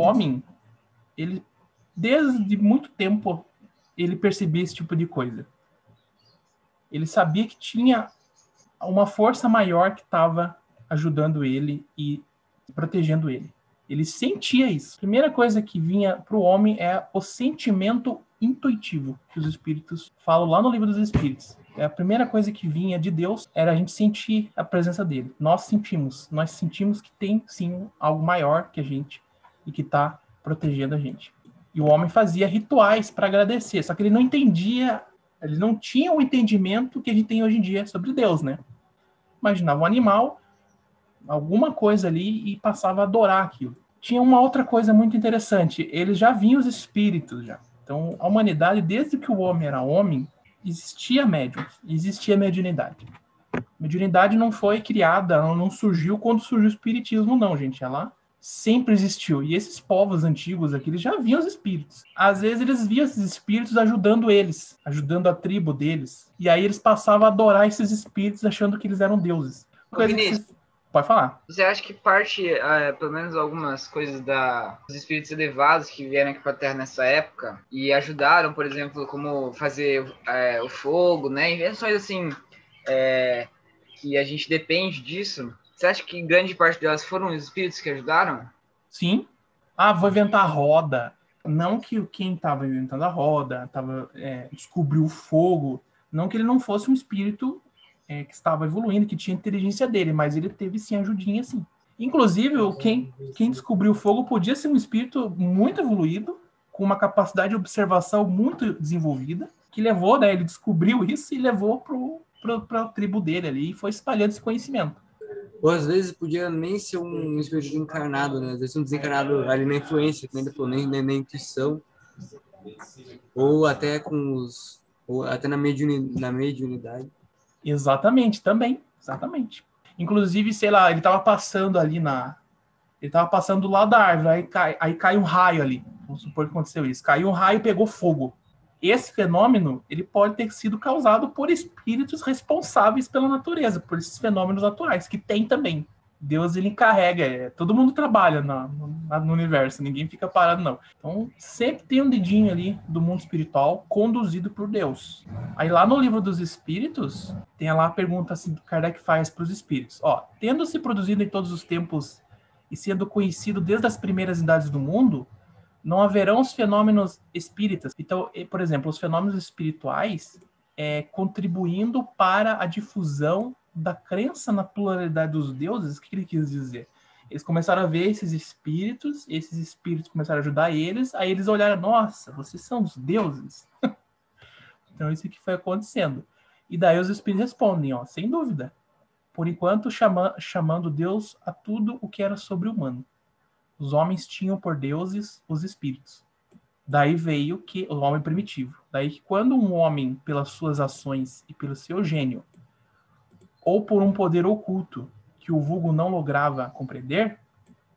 homem, ele, desde muito tempo, ele percebia esse tipo de coisa. Ele sabia que tinha uma força maior que estava ajudando ele e protegendo ele. Ele sentia isso. A primeira coisa que vinha para o homem é o sentimento intuitivo, que os espíritos falam lá no livro dos espíritos. A primeira coisa que vinha de Deus era a gente sentir a presença dele. Nós sentimos que tem sim algo maior que a gente e que está protegendo a gente. E o homem fazia rituais para agradecer, só que ele não entendia, ele não tinha o entendimento que a gente tem hoje em dia sobre Deus, né? Imaginava um animal, alguma coisa ali e passava a adorar aquilo. Tinha uma outra coisa muito interessante, eles já viam os espíritos já. Então, a humanidade, desde que o homem era homem, existia médiums, existia mediunidade. Mediunidade não foi criada, não surgiu quando surgiu o espiritismo, não, gente. Ela sempre existiu. E esses povos antigos aqui, eles já viam os espíritos. Às vezes eles viam esses espíritos ajudando eles, ajudando a tribo deles. E aí eles passavam a adorar esses espíritos achando que eles eram deuses. Coisa que vocês... Pode falar. Você acha que parte, pelo menos algumas coisas dos espíritos elevados que vieram aqui para a Terra nessa época e ajudaram, por exemplo, como fazer o fogo, né? Invenções assim, que a gente depende disso. Você acha que grande parte delas foram os espíritos que ajudaram? Sim. Ah, vou inventar a roda. Não que quem estava inventando a roda descobriu o fogo. Não que ele não fosse um espírito que estava evoluindo, que tinha inteligência dele, mas ele teve sim ajudinha, sim. Inclusive, quem descobriu o fogo podia ser um espírito muito evoluído, com uma capacidade de observação muito desenvolvida, que levou, né, ele descobriu isso e levou para a tribo dele ali e foi espalhando esse conhecimento. Ou às vezes podia nem ser um espírito encarnado, né? Às vezes um desencarnado ali na influência, que nem ele falou, nem na intuição, ou até ou até na mediunidade. Exatamente, também. Exatamente. Inclusive, sei lá, ele tava passando ali ele tava passando do lado da árvore, aí cai um raio ali. Vamos supor que aconteceu isso. Caiu um raio e pegou fogo. Esse fenômeno, ele pode ter sido causado por espíritos responsáveis pela natureza, por esses fenômenos atuais, que tem também. Deus, ele encarrega, todo mundo trabalha no universo, ninguém fica parado, não. Então, sempre tem um dedinho ali do mundo espiritual conduzido por Deus. Aí lá no livro dos espíritos, tem lá a pergunta assim, que Kardec faz para os espíritos. Ó, tendo se produzido em todos os tempos e sendo conhecido desde as primeiras idades do mundo, não haverão os fenômenos espíritas. Então, por exemplo, os fenômenos espirituais contribuindo para a difusão da crença na pluralidade dos deuses. O que ele quis dizer? Eles começaram a ver esses espíritos começaram a ajudar eles, aí eles olharam, nossa, vocês são os deuses. Então, isso que foi acontecendo. E daí os espíritos respondem, ó, sem dúvida. Por enquanto, chamando Deus a tudo o que era sobre-humano. Os homens tinham por deuses os espíritos. Daí veio que o homem primitivo. Daí que quando um homem, pelas suas ações e pelo seu gênio, ou por um poder oculto que o vulgo não lograva compreender,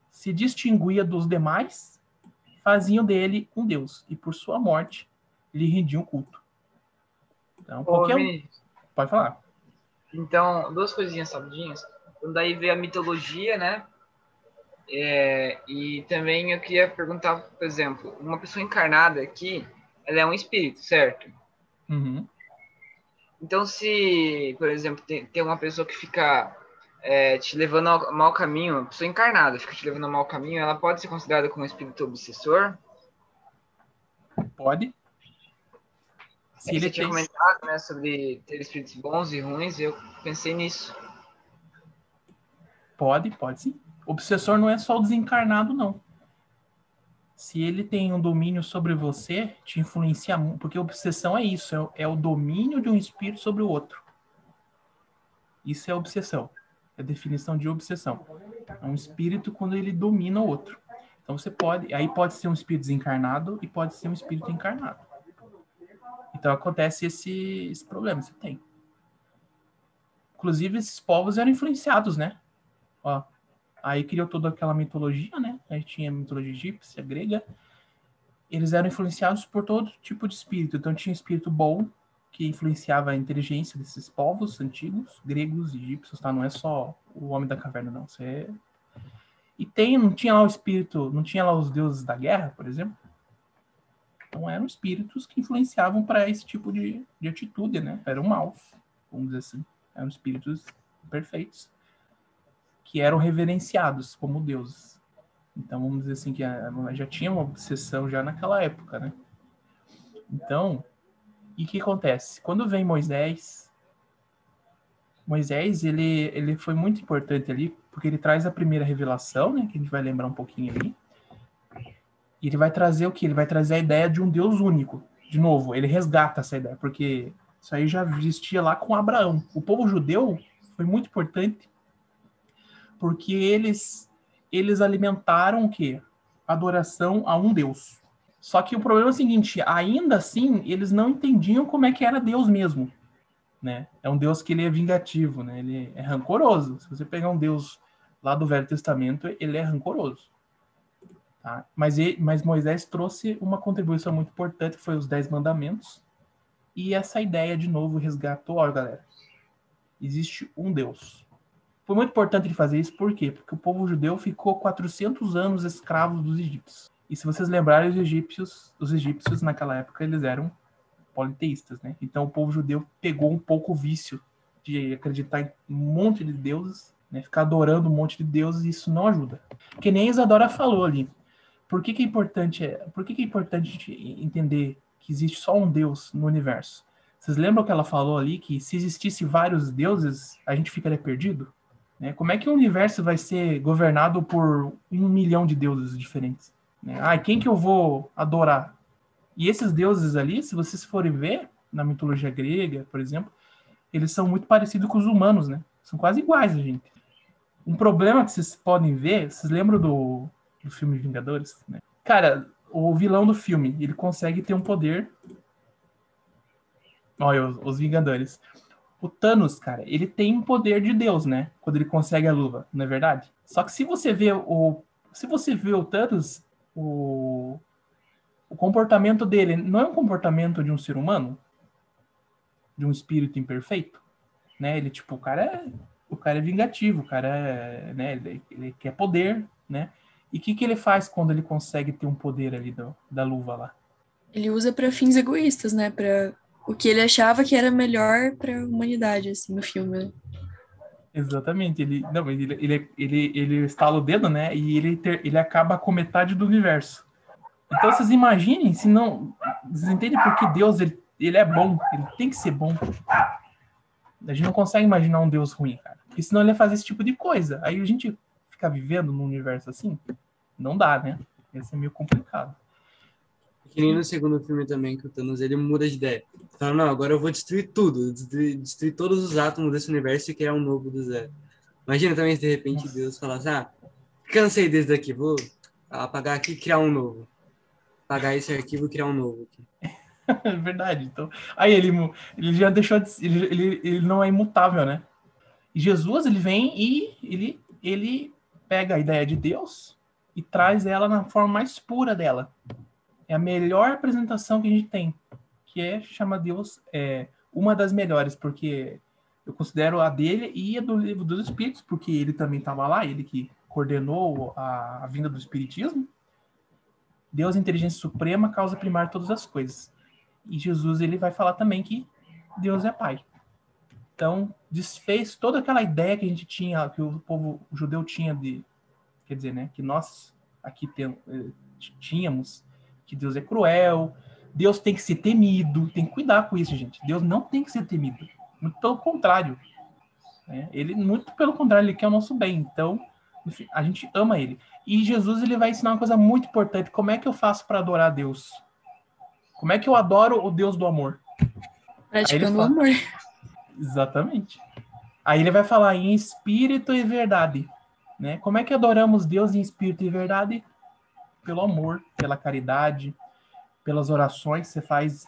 se distinguia dos demais, faziam dele um deus, e por sua morte lhe rendiam culto. Então, pode falar. Então, duas coisinhas rapidinhas. Então, daí veio a mitologia, né? E também eu queria perguntar, por exemplo, uma pessoa encarnada aqui, ela é um espírito, certo? Uhum. Então, se, por exemplo, tem uma pessoa que fica te levando ao mau caminho, uma pessoa encarnada fica te levando ao mau caminho, ela pode ser considerada como um espírito obsessor? Pode. Se ele Você tinha comentado, né, sobre ter espíritos bons e ruins, e eu pensei nisso. Pode sim. Obsessor não é só o desencarnado, não. Se ele tem um domínio sobre você, te influencia muito, porque obsessão é isso, é o domínio de um espírito sobre o outro. Isso é obsessão. É a definição de obsessão. É um espírito quando ele domina o outro. Então aí pode ser um espírito desencarnado e pode ser um espírito encarnado. Então acontece esse problema, você tem. Inclusive esses povos eram influenciados, né? Ó, aí criou toda aquela mitologia, né? Aí tinha a mitologia egípcia, grega. Eles eram influenciados por todo tipo de espírito. Então tinha espírito bom, que influenciava a inteligência desses povos antigos, gregos, egípcios, tá? Não é só o homem da caverna, não. E não tinha lá o espírito, não tinha lá os deuses da guerra, por exemplo. Então eram espíritos que influenciavam para esse tipo de atitude, né? Eram maus, vamos dizer assim. Eram espíritos perfeitos que eram reverenciados como deuses. Então vamos dizer assim que já tinha uma obsessão já naquela época, né? Então, e o que acontece? Quando vem Moisés, ele foi muito importante ali, porque ele traz a primeira revelação, né? Que a gente vai lembrar um pouquinho ali. E ele vai trazer o quê? Ele vai trazer a ideia de um Deus único. De novo, ele resgata essa ideia, porque isso aí já existia lá com Abraão. O povo judeu foi muito importante, porque eles alimentaram o quê? Adoração a um Deus. Só que o problema é o seguinte, ainda assim, eles não entendiam como é que era Deus mesmo, né? É um Deus que ele é vingativo, né? Ele é rancoroso. Se você pegar um Deus lá do Velho Testamento, ele é rancoroso. Tá? Mas Moisés trouxe uma contribuição muito importante, que foi os 10 mandamentos, e essa ideia, de novo, resgatou, olha, galera, existe um Deus. Foi muito importante ele fazer isso, por quê? Porque o povo judeu ficou 400 anos escravos dos egípcios. E se vocês lembrarem, os egípcios naquela época, eles eram politeístas, né? Então o povo judeu pegou um pouco o vício de acreditar em um monte de deuses, né? Ficar adorando um monte de deuses, e isso não ajuda. Que nem a Isadora falou ali. Por que é importante entender que existe só um Deus no universo? Vocês lembram que ela falou ali que se existisse vários deuses, a gente ficaria perdido? Né? Como é que o universo vai ser governado por 1 milhão de deuses diferentes? Né? Quem que eu vou adorar? E esses deuses ali, se vocês forem ver, na mitologia grega, por exemplo, eles são muito parecidos com os humanos, né? São quase iguais a gente. Um problema que vocês podem ver, vocês lembram do filme Vingadores? Né? Cara, o vilão do filme, ele consegue ter um poder... Olha, os Vingadores. O Thanos, cara, ele tem um poder de Deus, né? Quando ele consegue a luva, não é verdade? Só que se você vê o Thanos, o comportamento dele não é um comportamento de um ser humano, de um espírito imperfeito, né? Ele tipo, o cara é vingativo, o cara né? Ele quer poder, né? E o que ele faz quando ele consegue ter um poder ali da luva lá? Ele usa para fins egoístas, né? Para o que ele achava que era melhor para a humanidade, assim, no filme. Né? Exatamente. Ele estala o dedo, né? E ele acaba com metade do universo. Então vocês imaginem, se não... Vocês entendem por que Deus ele é bom? Ele tem que ser bom. A gente não consegue imaginar um Deus ruim, cara. Porque senão ele ia fazer esse tipo de coisa. Aí a gente ficar vivendo num universo assim, não dá, né? Ia ser meio complicado. Que nem no segundo filme também, que o Thanos, ele muda de ideia. Fala, não, agora eu vou destruir tudo. Destruir todos os átomos desse universo e criar um novo do zero. Imagina também se de repente Deus falasse, cansei desse daqui, vou apagar aqui e criar um novo. Apagar esse arquivo e criar um novo aqui. É verdade. Então, aí ele já deixou de, ele não é imutável, né? E Jesus, ele vem e ele pega a ideia de Deus e traz ela na forma mais pura dela. É a melhor apresentação que a gente tem, que chama Deus, uma das melhores, porque eu considero a dele e a do Livro dos Espíritos, porque ele também estava lá, ele que coordenou a vinda do Espiritismo. Deus, inteligência suprema, causa primária de todas as coisas. E Jesus, ele vai falar também que Deus é Pai. Então, desfez toda aquela ideia que a gente tinha, que o povo judeu tinha quer dizer, né, que nós aqui tínhamos, que Deus é cruel, Deus tem que ser temido, tem que cuidar com isso, gente. Deus não tem que ser temido. Muito pelo contrário. Né? Muito pelo contrário, ele quer o nosso bem. Então, enfim, a gente ama ele. E Jesus, ele vai ensinar uma coisa muito importante. Como é que eu faço para adorar a Deus? Como é que eu adoro o Deus do amor? Praticando o amor. Exatamente. Aí ele vai falar em espírito e verdade. Né? Como é que adoramos Deus em espírito e verdade? Pelo amor, pela caridade, pelas orações que você faz,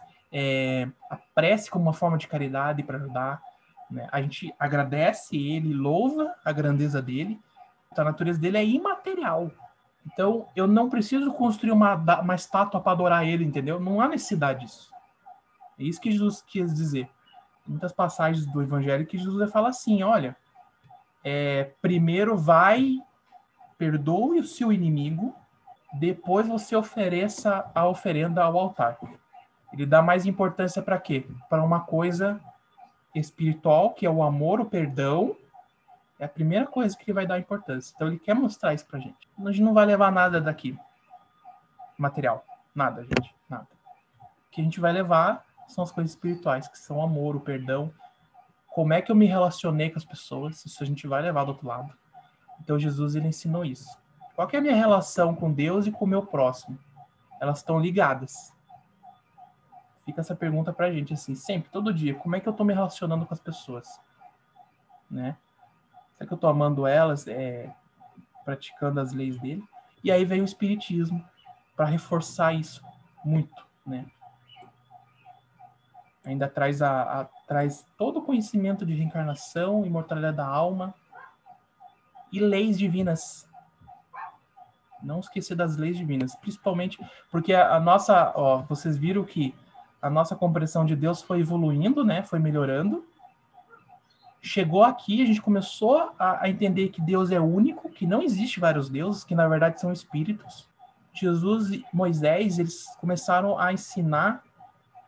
a prece como uma forma de caridade para ajudar. Né? A gente agradece ele, louva a grandeza dele. A natureza dele é imaterial. Então, eu não preciso construir uma estátua para adorar ele, entendeu? Não há necessidade disso. É isso que Jesus quis dizer. Muitas passagens do Evangelho que Jesus vai falar assim, olha, primeiro vai perdoe o seu inimigo, depois você ofereça a oferenda ao altar. Ele dá mais importância para quê? Para uma coisa espiritual, que é o amor, o perdão. É a primeira coisa que ele vai dar importância. Então ele quer mostrar isso pra gente. A gente não vai levar nada daqui. Material. Nada, gente. Nada. O que a gente vai levar são as coisas espirituais, que são o amor, o perdão. Como é que eu me relacionei com as pessoas? Isso a gente vai levar do outro lado. Então Jesus, ele ensinou isso. Qual que é a minha relação com Deus e com o meu próximo? Elas estão ligadas. Fica essa pergunta pra gente, assim, sempre, todo dia. Como é que eu tô me relacionando com as pessoas? Né? Será que eu tô amando elas, praticando as leis dele? E aí vem o Espiritismo para reforçar isso muito, né? Ainda traz, traz todo o conhecimento de reencarnação, imortalidade da alma e leis divinas. Não esquecer das leis divinas, principalmente porque a nossa, vocês viram que a nossa compreensão de Deus foi evoluindo, né? Foi melhorando. Chegou aqui, a gente começou a entender que Deus é único, que não existe vários deuses, que na verdade são espíritos. Jesus e Moisés, eles começaram a ensinar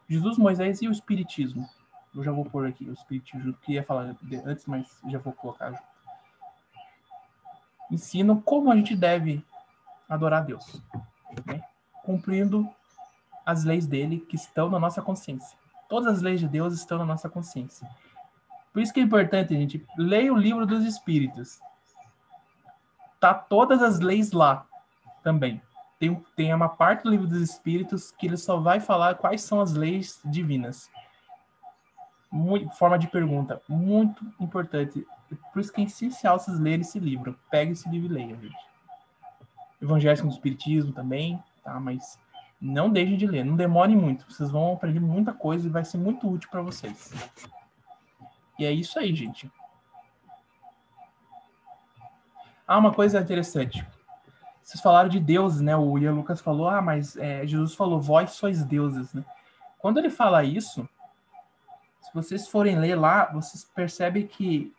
Jesus, Moisés e o Espiritismo. Eu já vou pôr aqui o Espiritismo, eu queria falar antes, mas já vou colocar. Ensinam como a gente deve adorar a Deus, né? Cumprindo as leis dele que estão na nossa consciência. Todas as leis de Deus estão na nossa consciência. Por isso que é importante, gente, leia o livro dos Espíritos. Tá todas as leis lá também. Tem uma parte do livro dos Espíritos que ele só vai falar quais são as leis divinas. Forma de pergunta, muito importante. Por isso que é essencial vocês lerem esse livro. Pegue esse livro e leia, gente. Evangelho do Espiritismo também, tá? Mas não deixem de ler, não demorem muito. Vocês vão aprender muita coisa e vai ser muito útil para vocês. E é isso aí, gente. Uma coisa interessante. Vocês falaram de deuses, né? O Ian Lucas falou, mas Jesus falou, vós sois deuses, né? Quando ele fala isso, se vocês forem ler lá, vocês percebem que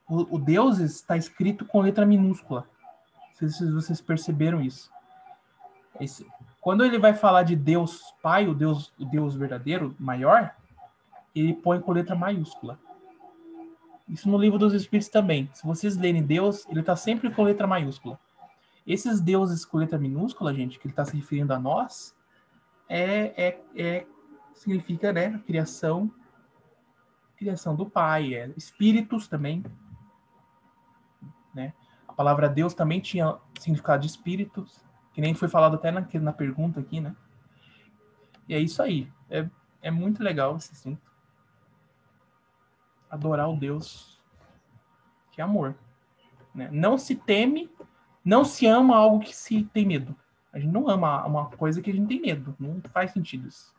o deuses está escrito com letra minúscula. Se vocês perceberam isso. Quando ele vai falar de Deus Pai, o Deus verdadeiro, maior, ele põe com letra maiúscula. Isso no livro dos Espíritos também. Se vocês lerem Deus, ele está sempre com letra maiúscula. Esses deuses com letra minúscula, gente, que ele está se referindo a nós, significa, né, criação do Pai, espíritos também, né? A palavra Deus também tinha significado de espíritos, que nem foi falado até na pergunta aqui, né? E é isso aí. É muito legal esse assunto. Adorar o Deus que é amor, né? Não se teme, não se ama algo que se tem medo. A gente não ama uma coisa que a gente tem medo. Não faz sentido isso.